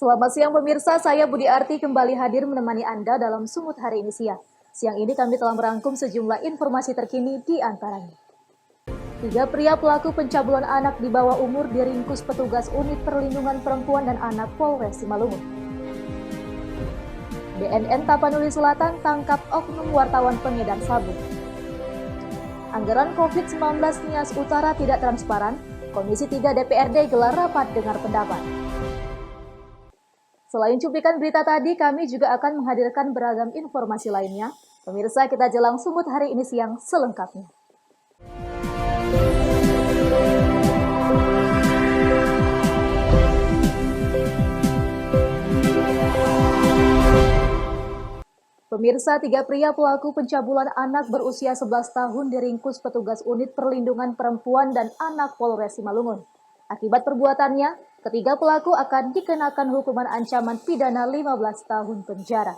Selamat siang pemirsa, saya Budi Arti kembali hadir menemani Anda dalam Sumut hari ini siang. Siang ini kami telah merangkum sejumlah informasi terkini di antaranya. 3 pria pelaku pencabulan anak di bawah umur diringkus petugas Unit Perlindungan Perempuan dan Anak Polres Simalungun. BNN Tapanuli Selatan tangkap oknum wartawan pengedar sabu. Anggaran COVID-19 Nias Utara tidak transparan, Komisi 3 DPRD gelar rapat dengar pendapat. Selain cuplikan berita tadi, kami juga akan menghadirkan beragam informasi lainnya. Pemirsa, kita jelang Sumut hari ini siang selengkapnya. Pemirsa, 3 pria pelaku pencabulan anak berusia 11 tahun diringkus petugas Unit Perlindungan Perempuan dan Anak Polres Simalungun. Akibat perbuatannya, ketiga pelaku akan dikenakan hukuman ancaman pidana 15 tahun penjara.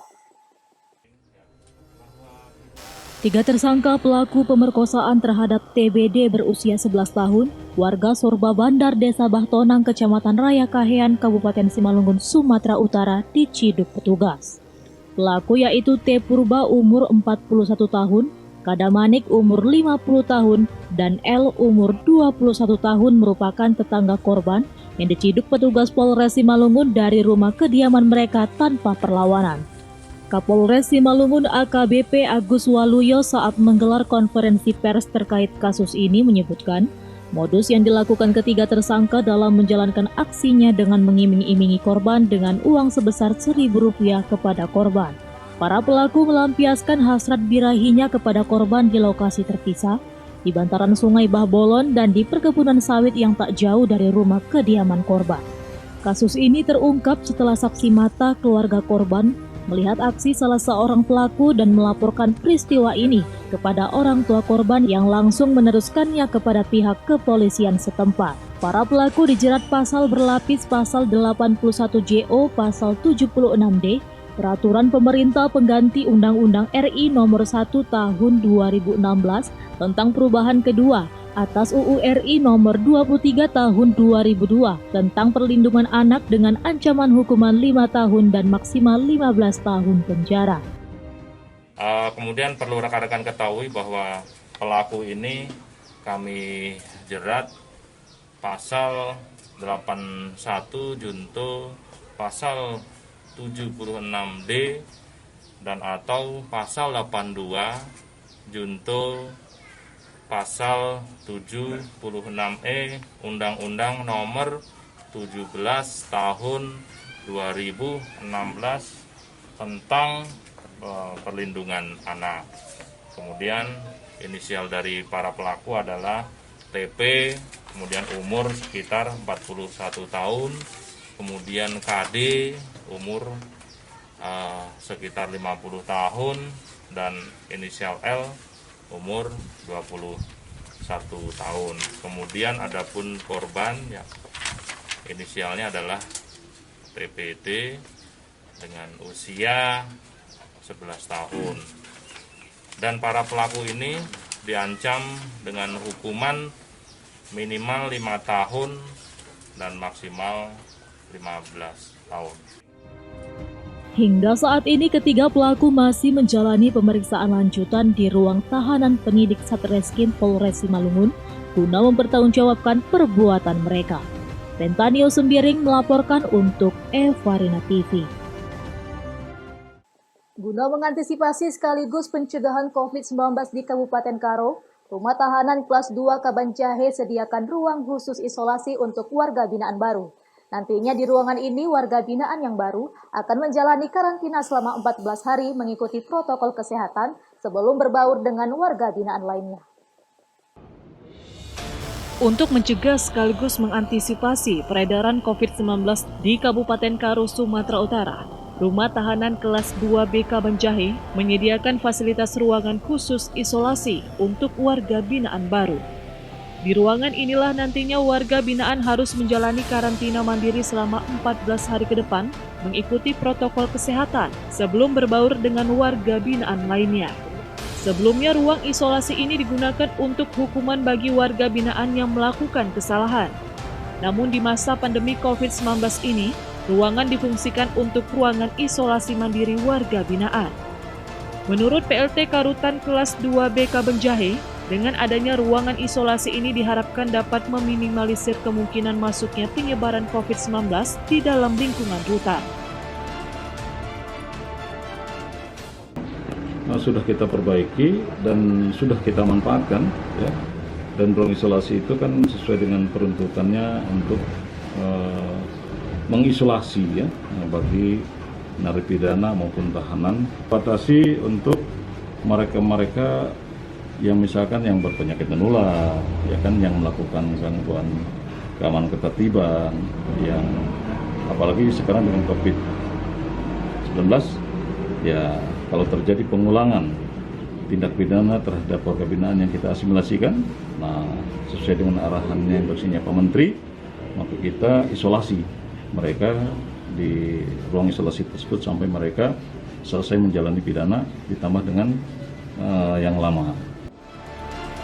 3 tersangka pelaku pemerkosaan terhadap TBD berusia 11 tahun, warga Sorba Bandar Desa Bahtonang, Kecamatan Raya Kahean, Kabupaten Simalungun, Sumatera Utara, diciduk petugas. Pelaku yaitu T. Purba umur 41 tahun, Kadamanik umur 50 tahun, dan L umur 21 tahun merupakan tetangga korban yang diciduk petugas Polres Simalungun dari rumah kediaman mereka tanpa perlawanan. Kapolres Simalungun AKBP Agus Waluyo saat menggelar konferensi pers terkait kasus ini menyebutkan, modus yang dilakukan ketiga tersangka dalam menjalankan aksinya dengan mengiming-imingi korban dengan uang sebesar Rp1.000 kepada korban. Para pelaku melampiaskan hasrat birahinya kepada korban di lokasi terpisah, di bantaran Sungai Bahbolon dan di perkebunan sawit yang tak jauh dari rumah kediaman korban. Kasus ini terungkap setelah saksi mata keluarga korban melihat aksi salah seorang pelaku dan melaporkan peristiwa ini kepada orang tua korban yang langsung meneruskannya kepada pihak kepolisian setempat. Para pelaku dijerat pasal berlapis pasal 81 JO, pasal 76D, Peraturan Pemerintah Pengganti Undang-Undang RI Nomor 1 Tahun 2016 tentang perubahan kedua atas UU RI Nomor 23 Tahun 2002 tentang perlindungan anak dengan ancaman hukuman 5 tahun dan maksimal 15 tahun penjara. Kemudian perlu rekan-rekan ketahui bahwa pelaku ini kami jerat pasal 81 junto pasal 76D dan atau pasal 82 junto pasal 76E Undang-Undang Nomor 17 Tahun 2016 tentang perlindungan anak. Kemudian inisial dari para pelaku adalah TP, kemudian umur sekitar 41 tahun, kemudian KD umur sekitar 50 tahun, dan inisial L umur 21 tahun. Kemudian adapun korban ya inisialnya adalah TPD dengan usia 11 tahun. Dan para pelaku ini diancam dengan hukuman minimal 5 tahun dan maksimal 15 tahun. Hingga saat ini ketiga pelaku masih menjalani pemeriksaan lanjutan di ruang tahanan penyidik Satreskrim Polres Simalungun guna mempertanggungjawabkan perbuatan mereka. Rentanio Sembiring melaporkan untuk Evarina TV. Guna mengantisipasi sekaligus pencegahan COVID-19 di Kabupaten Karo, Rumah Tahanan Kelas 2 Kabanjahe sediakan ruang khusus isolasi untuk warga binaan baru. Nantinya di ruangan ini warga binaan yang baru akan menjalani karantina selama 14 hari mengikuti protokol kesehatan sebelum berbaur dengan warga binaan lainnya. Untuk mencegah sekaligus mengantisipasi peredaran COVID-19 di Kabupaten Karo, Sumatera Utara, Rumah Tahanan Kelas 2B Kabanjahe menyediakan fasilitas ruangan khusus isolasi untuk warga binaan baru. Di ruangan inilah nantinya warga binaan harus menjalani karantina mandiri selama 14 hari ke depan mengikuti protokol kesehatan sebelum berbaur dengan warga binaan lainnya. Sebelumnya ruang isolasi ini digunakan untuk hukuman bagi warga binaan yang melakukan kesalahan. Namun di masa pandemi COVID-19 ini, ruangan difungsikan untuk ruangan isolasi mandiri warga binaan. Menurut PLT Karutan kelas 2B Kabanjahe, dengan adanya ruangan isolasi ini diharapkan dapat meminimalisir kemungkinan masuknya penyebaran COVID-19 di dalam lingkungan rutan. Sudah kita perbaiki dan sudah kita manfaatkan, ya. Dan ruang isolasi itu kan sesuai dengan peruntukannya untuk mengisolasi, ya, bagi narapidana maupun tahanan. Batasi untuk mereka-mereka yang misalkan yang berpenyakit menular, ya kan, yang melakukan gangguan keamanan ketertiban, yang apalagi sekarang dengan COVID-19, ya kalau terjadi pengulangan tindak pidana terhadap warga binaan yang kita asimilasikan, nah sesuai dengan arahannya yang bersihnya Pak Menteri, maka kita isolasi mereka di ruang isolasi tersebut sampai mereka selesai menjalani pidana ditambah dengan yang lama.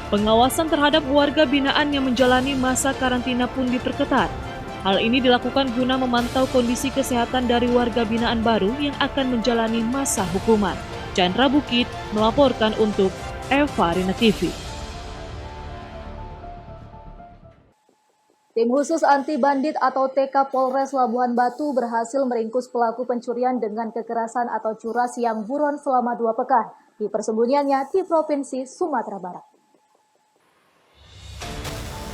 Pengawasan terhadap warga binaan yang menjalani masa karantina pun diperketat. Hal ini dilakukan guna memantau kondisi kesehatan dari warga binaan baru yang akan menjalani masa hukuman. Chandra Bukit melaporkan untuk Eva Rina TV. Tim khusus anti bandit atau TK Polres Labuhan Batu berhasil meringkus pelaku pencurian dengan kekerasan atau curas yang buron selama 2 pekan di persembunyiannya di Provinsi Sumatera Barat.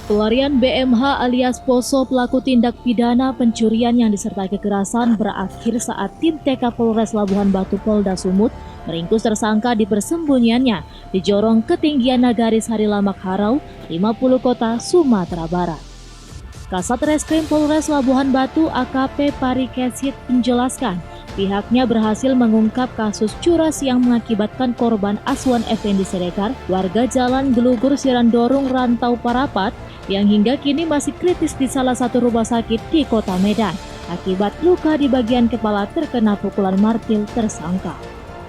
Pelarian BMH alias Poso pelaku tindak pidana pencurian yang disertai kekerasan berakhir saat tim TK Polres Labuhan Batu Polda Sumut meringkus tersangka di persembunyiannya di Jorong Ketinggian Nagaris Harilamak Harau, 50 Kota, Sumatera Barat. Kasat Reskrim Polres Labuhan Batu AKP Parikesit menjelaskan, pihaknya berhasil mengungkap kasus curas yang mengakibatkan korban Aswan Effendi Siregar, warga Jalan Gelugur Sirandorong Rantau Parapat, yang hingga kini masih kritis di salah satu rumah sakit di Kota Medan akibat luka di bagian kepala terkena pukulan martil tersangka.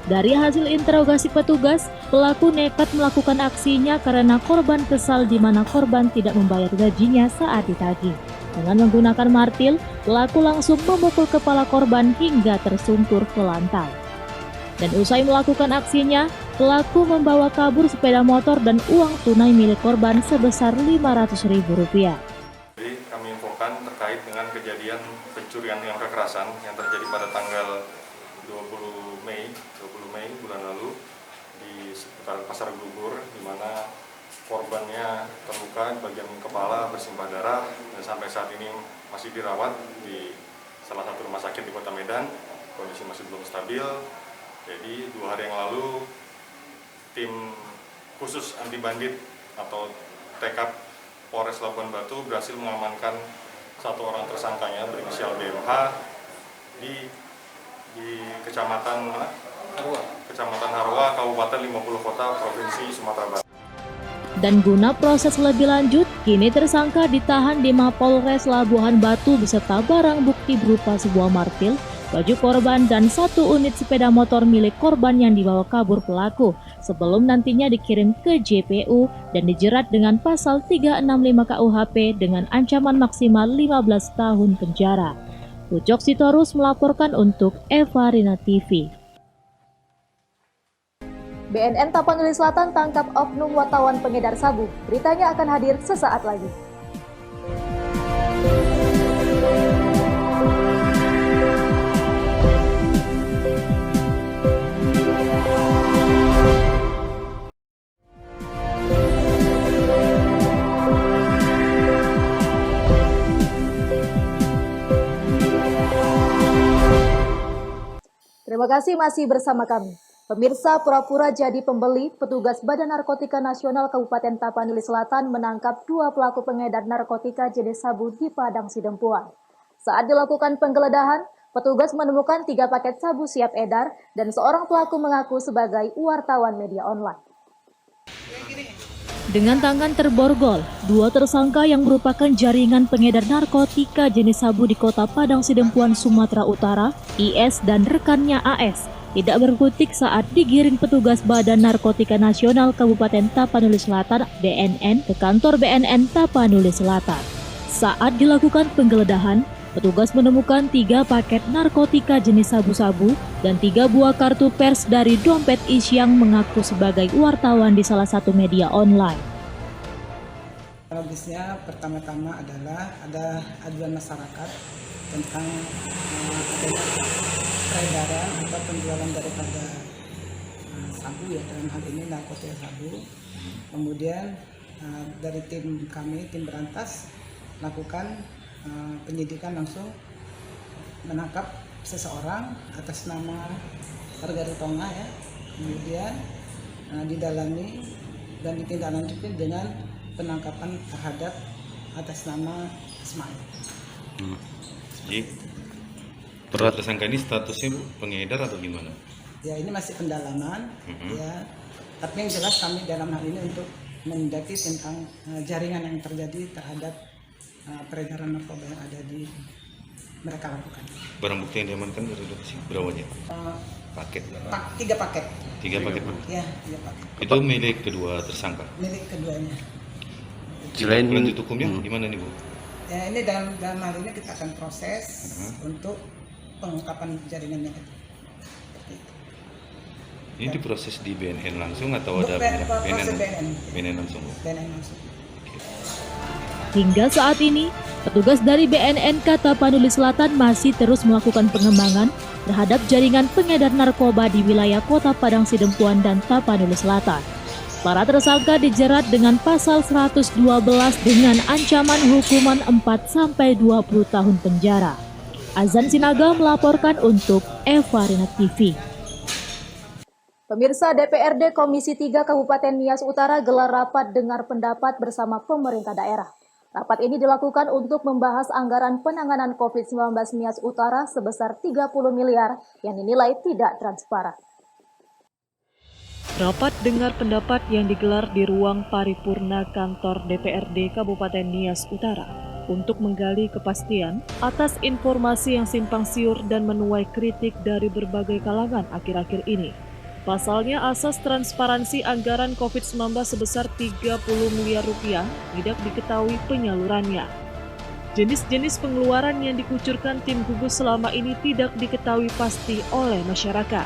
Dari hasil interogasi petugas, pelaku nekat melakukan aksinya karena korban kesal di mana korban tidak membayar gajinya saat ditagih. Dengan menggunakan martil, pelaku langsung memukul kepala korban hingga tersungkur ke lantai. Dan usai melakukan aksinya, pelaku membawa kabur sepeda motor dan uang tunai milik korban sebesar Rp500.000. Jadi kami infokan terkait dengan kejadian pencurian yang kekerasan yang terjadi pada tanggal 20 Mei bulan lalu di sekitar Pasar Gelugur, di mana korbannya terluka di bagian kepala bersimbah darah dan sampai saat ini masih dirawat di salah satu rumah sakit di Kota Medan, kondisi masih belum stabil. Jadi 2 hari yang lalu tim khusus anti bandit atau TK Polres Labuhan Batu berhasil mengamankan 1 orang tersangkanya berinisial BMH di Kecamatan Harwa, Kabupaten 50 Kota, Provinsi Sumatera Barat. Dan guna proses lebih lanjut, kini tersangka ditahan di Mapolres Labuhan Batu beserta barang bukti berupa sebuah martil, baju korban, dan 1 unit sepeda motor milik korban yang dibawa kabur pelaku sebelum nantinya dikirim ke JPU dan dijerat dengan pasal 365 KUHP dengan ancaman maksimal 15 tahun penjara. Ucok Sitorus melaporkan untuk Eva Rina TV. BNN Tapanuli Selatan tangkap oknum wartawan pengedar sabu. Beritanya akan hadir sesaat lagi. Terima kasih masih bersama kami. Pemirsa, pura-pura jadi pembeli, petugas Badan Narkotika Nasional Kabupaten Tapanuli Selatan menangkap 2 pelaku pengedar narkotika jenis sabu di Padang Sidempuan. Saat dilakukan penggeledahan, petugas menemukan 3 paket sabu siap edar dan seorang pelaku mengaku sebagai wartawan media online. Dengan tangan terborgol, 2 tersangka yang merupakan jaringan pengedar narkotika jenis sabu di Kota Padang Sidempuan, Sumatera Utara, IS dan rekannya AS, tidak berkutik saat digiring petugas Badan Narkotika Nasional Kabupaten Tapanuli Selatan (BNN) ke kantor BNN Tapanuli Selatan. Saat dilakukan penggeledahan, petugas menemukan 3 paket narkotika jenis sabu-sabu dan 3 buah kartu pers dari dompet Isyang mengaku sebagai wartawan di salah satu media online. Kronologisnya pertama-tama adalah ada aduan masyarakat tentang adanya peredaran atau penjualan daripada sabu, ya, dalam hal ini narkotika sabu. Kemudian dari tim kami, tim berantas, melakukan penyidikan, langsung menangkap seseorang atas nama Margaret Tonga, ya. Kemudian didalami dan ditindaklanjuti dengan penangkapan terhadap atas nama Ismail. Jadi tersangka ini statusnya pengedar atau gimana? Ya, ini masih pendalaman, ya. Tapi yang jelas kami dalam hal ini untuk menindaki tentang jaringan yang terjadi terhadap peredaran narkoba yang ada di mereka lakukan. Barang bukti yang diamankan dari lokasi berapa banyak? Paket? 3 paket. 3 paket? Ya, 3 paket. Itu milik kedua tersangka? Milik keduanya. Selain lanjut hukumnya gimana nih Bu? Ya, ini dalam hal ini kita akan proses untuk pengungkapan jaringannya. Ini diproses di BNN langsung atau ada BNN langsung? BNN langsung. Hingga saat ini, petugas dari BNN Tapanuli Selatan masih terus melakukan pengembangan terhadap jaringan pengedar narkoba di wilayah Kota Padang Sidempuan dan Tapanuli Selatan. Para tersangka dijerat dengan pasal 112 dengan ancaman hukuman 4-20 tahun penjara. Azan Sinaga melaporkan untuk Eva Rina TV. Pemirsa, DPRD Komisi 3 Kabupaten Nias Utara gelar rapat dengar pendapat bersama pemerintah daerah. Rapat ini dilakukan untuk membahas anggaran penanganan COVID-19 Nias Utara sebesar 30 miliar yang dinilai tidak transparan. Rapat dengar pendapat yang digelar di ruang paripurna kantor DPRD Kabupaten Nias Utara untuk menggali kepastian atas informasi yang simpang siur dan menuai kritik dari berbagai kalangan akhir-akhir ini. Pasalnya, asas transparansi anggaran COVID-19 sebesar 30 miliar rupiah tidak diketahui penyalurannya. Jenis-jenis pengeluaran yang dikucurkan tim gugus selama ini tidak diketahui pasti oleh masyarakat.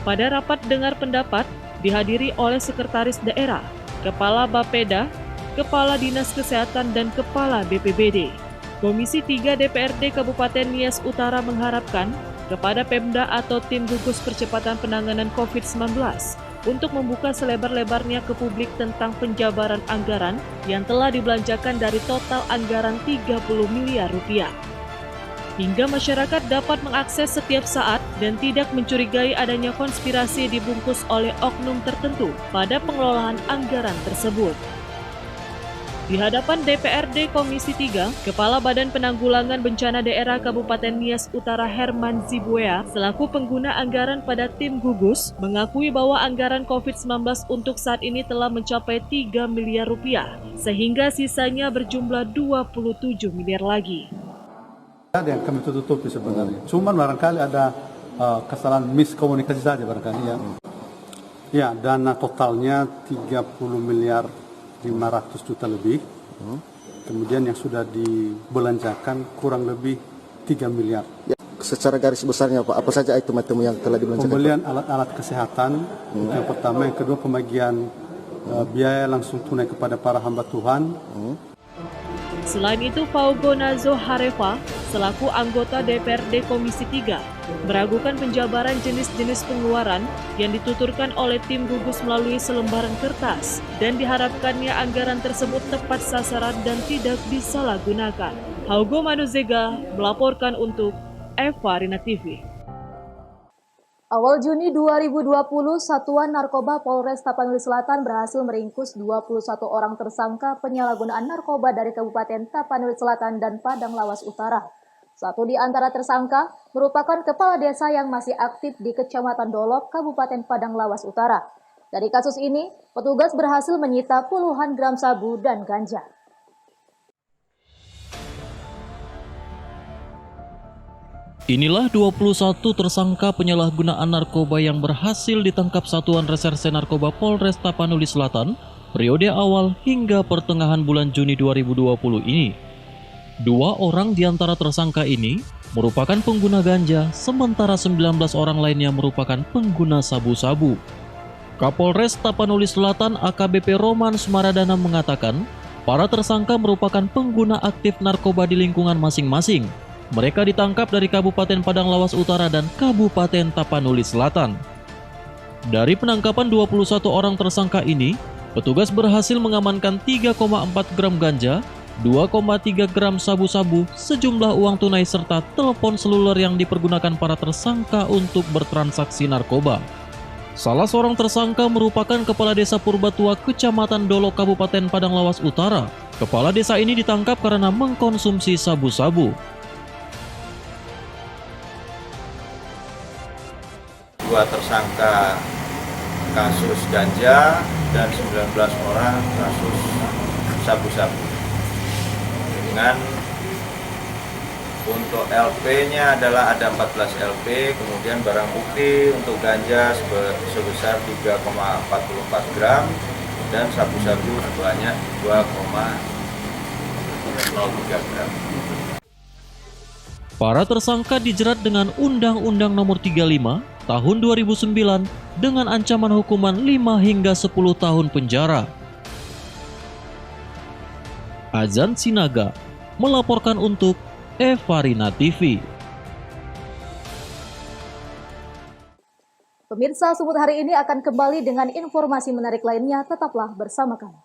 Pada rapat dengar pendapat, dihadiri oleh Sekretaris Daerah, Kepala Bapeda, Kepala Dinas Kesehatan, dan Kepala BPBD. Komisi 3 DPRD Kabupaten Nias Utara mengharapkan kepada Pemda atau tim gugus percepatan penanganan COVID-19 untuk membuka selebar-lebarnya ke publik tentang penjabaran anggaran yang telah dibelanjakan dari total anggaran 30 miliar rupiah. Hingga masyarakat dapat mengakses setiap saat dan tidak mencurigai adanya konspirasi dibungkus oleh oknum tertentu pada pengelolaan anggaran tersebut. Di hadapan DPRD Komisi 3, Kepala Badan Penanggulangan Bencana Daerah Kabupaten Nias Utara Herman Zibuea selaku pengguna anggaran pada tim gugus mengakui bahwa anggaran COVID-19 untuk saat ini telah mencapai 3 miliar rupiah, sehingga sisanya berjumlah 27 miliar lagi. Ada yang kami tutupi sebenarnya, cuman barangkali ada kesalahan miskomunikasi saja barangkali ya. Ya, dana totalnya 30 miliar 500 juta lebih. Kemudian yang sudah dibelanjakan kurang lebih 3 miliar. Ya, secara garis besarnya Pak, apa saja item-item yang telah dibelanjakan? Pembelian alat-alat kesehatan, yang pertama, yang kedua pembagian biaya langsung tunai kepada para hamba Tuhan. Selain itu, Faugo Nazo Harefa, selaku anggota DPRD Komisi 3, meragukan penjabaran jenis-jenis pengeluaran yang dituturkan oleh tim gugus melalui selembaran kertas dan diharapkannya anggaran tersebut tepat sasaran dan tidak disalahgunakan. Faugo Manuzega melaporkan untuk Eva Rina TV. Awal Juni 2020, Satuan Narkoba Polres Tapanuli Selatan berhasil meringkus 21 orang tersangka penyalahgunaan narkoba dari Kabupaten Tapanuli Selatan dan Padang Lawas Utara. Satu di antara tersangka merupakan kepala desa yang masih aktif di Kecamatan Dolok, Kabupaten Padang Lawas Utara. Dari kasus ini, petugas berhasil menyita puluhan gram sabu dan ganja. Inilah 21 tersangka penyalahgunaan narkoba yang berhasil ditangkap Satuan Reserse Narkoba Polres Tapanuli Selatan periode awal hingga pertengahan bulan Juni 2020 ini. 2 orang di antara tersangka ini merupakan pengguna ganja, sementara 19 orang lainnya merupakan pengguna sabu-sabu. Kapolres Tapanuli Selatan AKBP Roman Sumaradana mengatakan, para tersangka merupakan pengguna aktif narkoba di lingkungan masing-masing. Mereka ditangkap dari Kabupaten Padang Lawas Utara dan Kabupaten Tapanuli Selatan. Dari penangkapan 21 orang tersangka ini, petugas berhasil mengamankan 3,4 gram ganja, 2,3 gram sabu-sabu, sejumlah uang tunai serta telepon seluler yang dipergunakan para tersangka untuk bertransaksi narkoba. Salah seorang tersangka merupakan Kepala Desa Purbatua Kecamatan Dolok Kabupaten Padang Lawas Utara. Kepala desa ini ditangkap karena mengkonsumsi sabu-sabu. 2 tersangka kasus ganja dan 19 orang kasus sabu-sabu. Dengan untuk LP-nya adalah ada 14 LP, kemudian barang bukti untuk ganja sebesar 3,44 gram dan sabu-sabu sebanyak 2,03 gram. Para tersangka dijerat dengan Undang-Undang Nomor 35 Tahun 2009 dengan ancaman hukuman 5 hingga 10 tahun penjara. Azan Sinaga melaporkan untuk Evarina TV. Pemirsa, Sumut hari ini akan kembali dengan informasi menarik lainnya. Tetaplah bersama kami.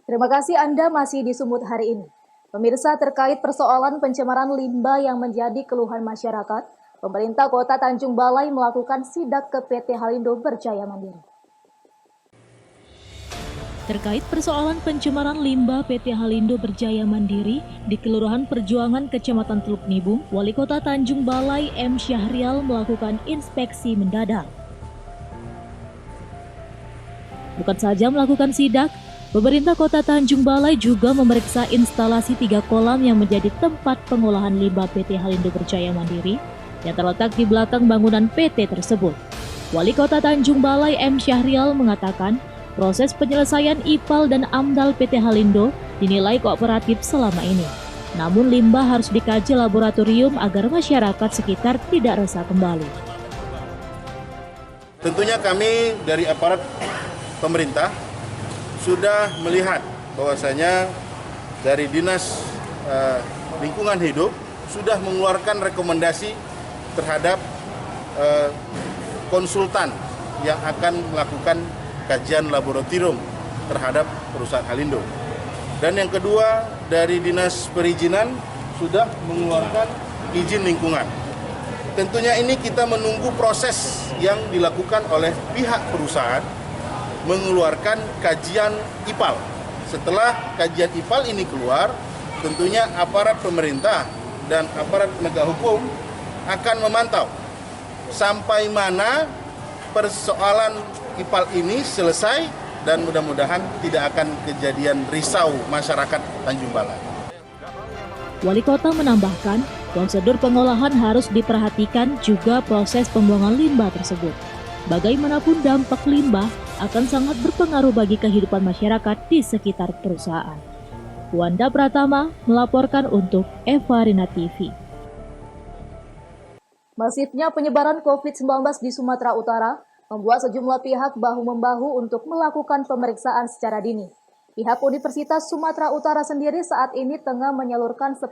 Terima kasih Anda masih di Sumut hari ini. Pemirsa, terkait persoalan pencemaran limbah yang menjadi keluhan masyarakat, pemerintah Kota Tanjung Balai melakukan sidak ke PT Halindo Berjaya Mandiri. Terkait persoalan pencemaran limbah PT Halindo Berjaya Mandiri di Kelurahan Perjuangan Kecamatan Teluk Nibung, Wali Kota Tanjung Balai M. Syahrial melakukan inspeksi mendadak. Bukan saja melakukan sidak, pemerintah Kota Tanjung Balai juga memeriksa instalasi 3 kolam yang menjadi tempat pengolahan limbah PT Halindo Berjaya Mandiri yang terletak di belakang bangunan PT tersebut. Wali Kota Tanjung Balai M. Syahrial mengatakan, proses penyelesaian IPAL dan AMDAL PT Halindo dinilai kooperatif selama ini. Namun limbah harus dikaji laboratorium agar masyarakat sekitar tidak resah kembali. Tentunya kami dari aparat pemerintah sudah melihat bahwasanya dari Dinas Lingkungan Hidup sudah mengeluarkan rekomendasi terhadap konsultan yang akan melakukan kajian laboratorium terhadap perusahaan Halindo. Dan yang kedua, dari Dinas Perizinan sudah mengeluarkan izin lingkungan. Tentunya ini kita menunggu proses yang dilakukan oleh pihak perusahaan mengeluarkan kajian IPAL. Setelah kajian IPAL ini keluar, tentunya aparat pemerintah dan aparat penegak hukum akan memantau sampai mana persoalan IPAL ini selesai dan mudah-mudahan tidak akan kejadian risau masyarakat Tanjung Balai. Wali Kota menambahkan, prosedur pengolahan harus diperhatikan juga proses pembuangan limbah tersebut. Bagaimanapun dampak limbah akan sangat berpengaruh bagi kehidupan masyarakat di sekitar perusahaan. Wanda Pratama melaporkan untuk Evarina TV. Masifnya penyebaran COVID-19 di Sumatera Utara membuat sejumlah pihak bahu-membahu untuk melakukan pemeriksaan secara dini. Pihak Universitas Sumatera Utara sendiri saat ini tengah menyalurkan 10.000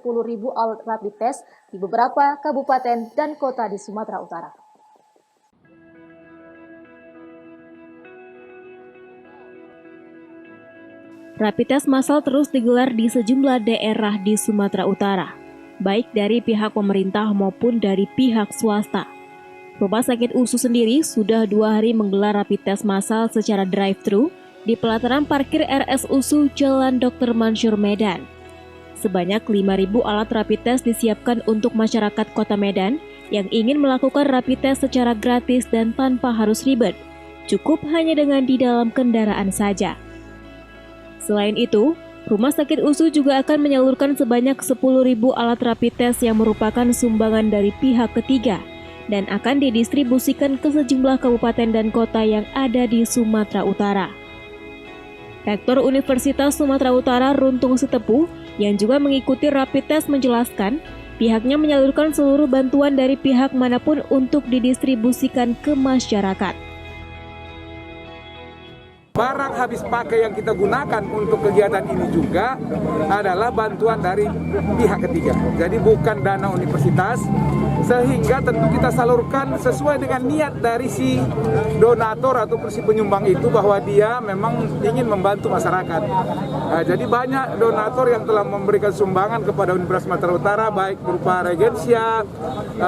alat rapid test di beberapa kabupaten dan kota di Sumatera Utara. Rapid test massal terus digelar di sejumlah daerah di Sumatera Utara, baik dari pihak pemerintah maupun dari pihak swasta. Rumah Sakit USU sendiri sudah 2 hari menggelar rapid test massal secara drive-thru di pelataran parkir RSUSU Jalan Dr. Mansur Medan. Sebanyak 5.000 alat rapid test disiapkan untuk masyarakat Kota Medan yang ingin melakukan rapid test secara gratis dan tanpa harus ribet. cukup hanya dengan di dalam kendaraan saja. Selain itu, Rumah Sakit USU juga akan menyalurkan sebanyak 10.000 alat rapid test yang merupakan sumbangan dari pihak ketiga dan akan didistribusikan ke sejumlah kabupaten dan kota yang ada di Sumatera Utara. Rektor Universitas Sumatera Utara Runtung Sitepu yang juga mengikuti rapid test menjelaskan, pihaknya menyalurkan seluruh bantuan dari pihak manapun untuk didistribusikan ke masyarakat. Barang habis pakai yang kita gunakan untuk kegiatan ini juga adalah bantuan dari pihak ketiga. Jadi bukan dana universitas, sehingga tentu kita salurkan sesuai dengan niat dari si donatur atau si penyumbang itu bahwa dia memang ingin membantu masyarakat. Jadi banyak donatur yang telah memberikan sumbangan kepada Universitas Sumatera Utara, baik berupa reagensia,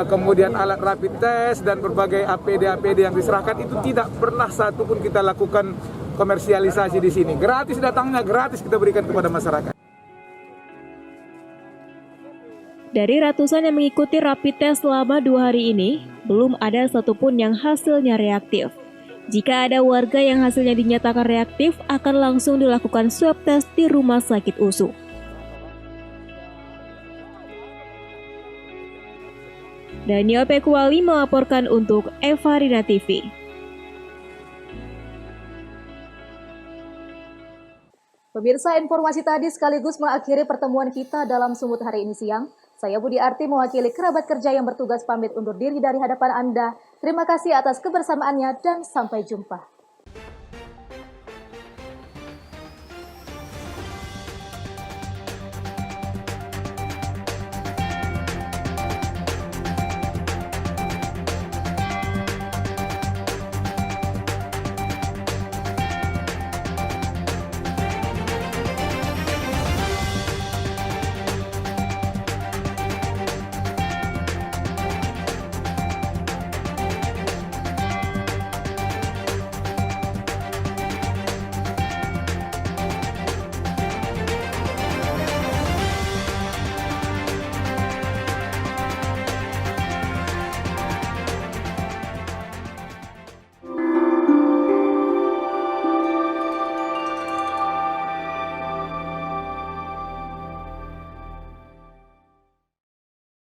kemudian alat rapid test, dan berbagai APD-APD yang diserahkan itu tidak pernah satu pun kita lakukan komersialisasi di sini. Gratis datangnya, gratis kita berikan kepada masyarakat. Dari ratusan yang mengikuti rapid test selama 2 hari ini, belum ada satupun yang hasilnya reaktif. Jika ada warga yang hasilnya dinyatakan reaktif, akan langsung dilakukan swab test di Rumah Sakit USU. Daniel Pekuali melaporkan untuk Evarina TV. Pemirsa, informasi tadi sekaligus mengakhiri pertemuan kita dalam Sumut hari ini siang. Saya Budi Arti mewakili kerabat kerja yang bertugas pamit undur diri dari hadapan Anda. Terima kasih atas kebersamaannya dan sampai jumpa.